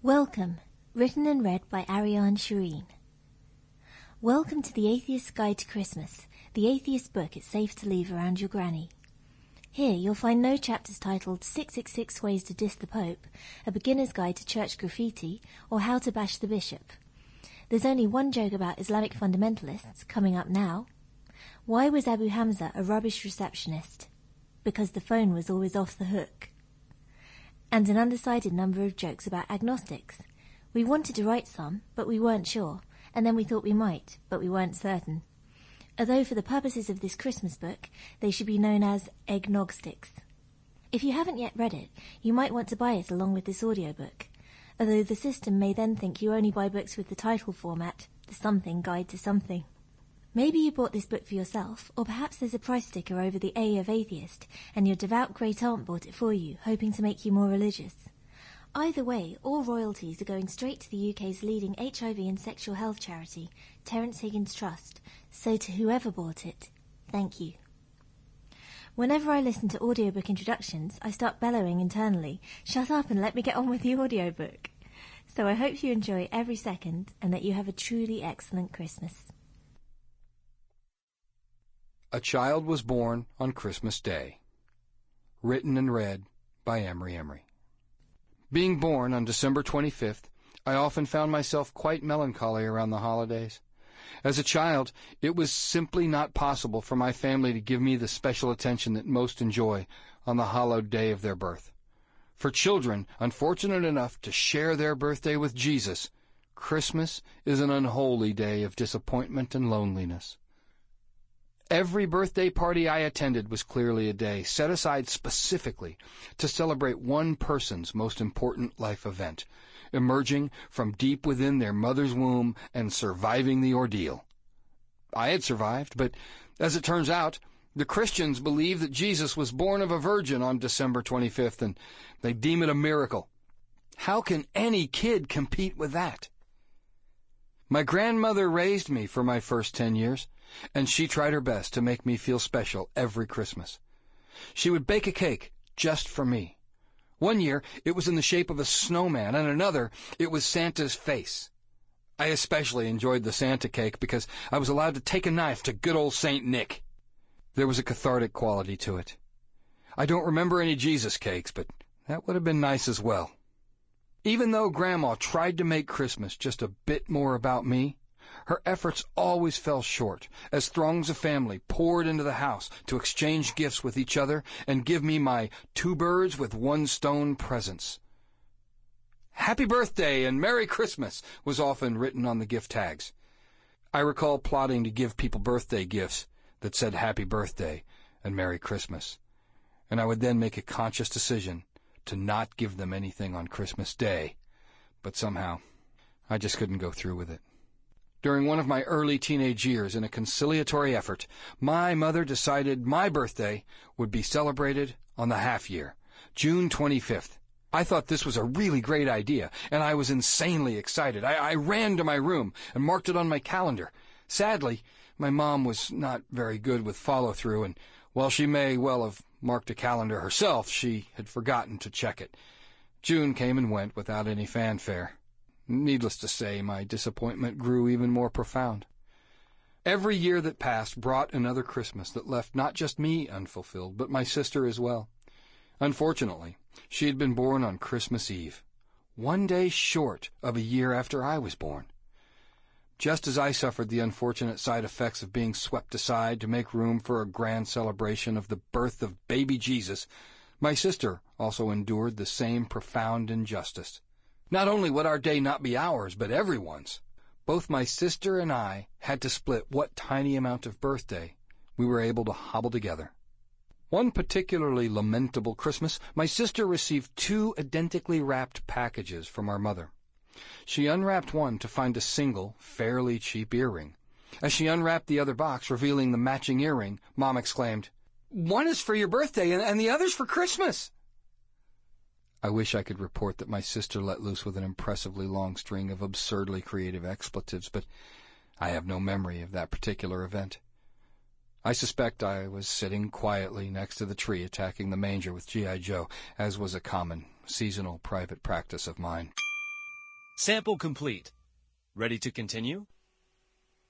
Welcome, written and read by Ariane Sherine. Welcome to the Atheist's Guide to Christmas, the Atheist book it's safe to leave around your granny. Here you'll find no chapters titled 666 Ways to Diss the Pope, A Beginner's Guide to Church Graffiti, or How to Bash the Bishop. There's only one joke about Islamic fundamentalists coming up now. Why was Abu Hamza a rubbish receptionist? Because the phone was always off the hook. And an undecided number of jokes about agnostics. We wanted to write some, but we weren't sure, and then we thought we might, but we weren't certain. Although for the purposes of this Christmas book, they should be known as eggnostics. If you haven't yet read it, you might want to buy it along with this audiobook, although the system may then think you only buy books with the title format, The Something Guide to Something. Maybe you bought this book for yourself, or perhaps there's a price sticker over the A of Atheist, and your devout great-aunt bought it for you, hoping to make you more religious. Either way, all royalties are going straight to the UK's leading HIV and sexual health charity, Terence Higgins Trust, so to whoever bought it, thank you. Whenever I listen to audiobook introductions, I start bellowing internally, "Shut up and let me get on with the audiobook." So I hope you enjoy every second, and that you have a truly excellent Christmas. A Child Was Born on Christmas Day. Written and read by Emery. Being born on December 25th, I often found myself quite melancholy around the holidays. As a child, it was simply not possible for my family to give me the special attention that most enjoy on the hallowed day of their birth. For children unfortunate enough to share their birthday with Jesus, Christmas is an unholy day of disappointment and loneliness. Every birthday party I attended was clearly a day set aside specifically to celebrate one person's most important life event, emerging from deep within their mother's womb and surviving the ordeal. I had survived, but as it turns out, the Christians believe that Jesus was born of a virgin on December 25th, and they deem it a miracle. How can any kid compete with that? My grandmother raised me for my first 10 years, and she tried her best to make me feel special every Christmas. She would bake a cake just for me. One year, it was in the shape of a snowman, and another, it was Santa's face. I especially enjoyed the Santa cake because I was allowed to take a knife to good old Saint Nick. There was a cathartic quality to it. I don't remember any Jesus cakes, but that would have been nice as well. Even though Grandma tried to make Christmas just a bit more about me, her efforts always fell short as throngs of family poured into the house to exchange gifts with each other and give me my two birds with one stone presents. "Happy Birthday and Merry Christmas" was often written on the gift tags. I recall plotting to give people birthday gifts that said Happy Birthday and Merry Christmas, and I would then make a conscious decision to not give them anything on Christmas Day, but somehow I just couldn't go through with it. During one of my early teenage years, in a conciliatory effort, my mother decided my birthday would be celebrated on the half year, June 25th. I thought this was a really great idea, and I was insanely excited. I ran to my room and marked it on my calendar. Sadly, my mom was not very good with follow-through, and while she may well have marked a calendar herself, she had forgotten to check it. June came and went without any fanfare. Needless to say, my disappointment grew even more profound. Every year that passed brought another Christmas that left not just me unfulfilled, but my sister as well. Unfortunately, she had been born on Christmas Eve, one day short of a year after I was born. Just as I suffered the unfortunate side effects of being swept aside to make room for a grand celebration of the birth of baby Jesus, my sister also endured the same profound injustice. Not only would our day not be ours, but everyone's. Both my sister and I had to split what tiny amount of birthday we were able to hobble together. One particularly lamentable Christmas, my sister received two identically wrapped packages from our mother. She unwrapped one to find a single, fairly cheap earring. As she unwrapped the other box, revealing the matching earring, Mom exclaimed, "One is for your birthday and the other's for Christmas." I wish I could report that my sister let loose with an impressively long string of absurdly creative expletives, but I have no memory of that particular event. I suspect I was sitting quietly next to the tree attacking the manger with G.I. Joe, as was a common, seasonal private practice of mine. Sample complete. Ready to continue?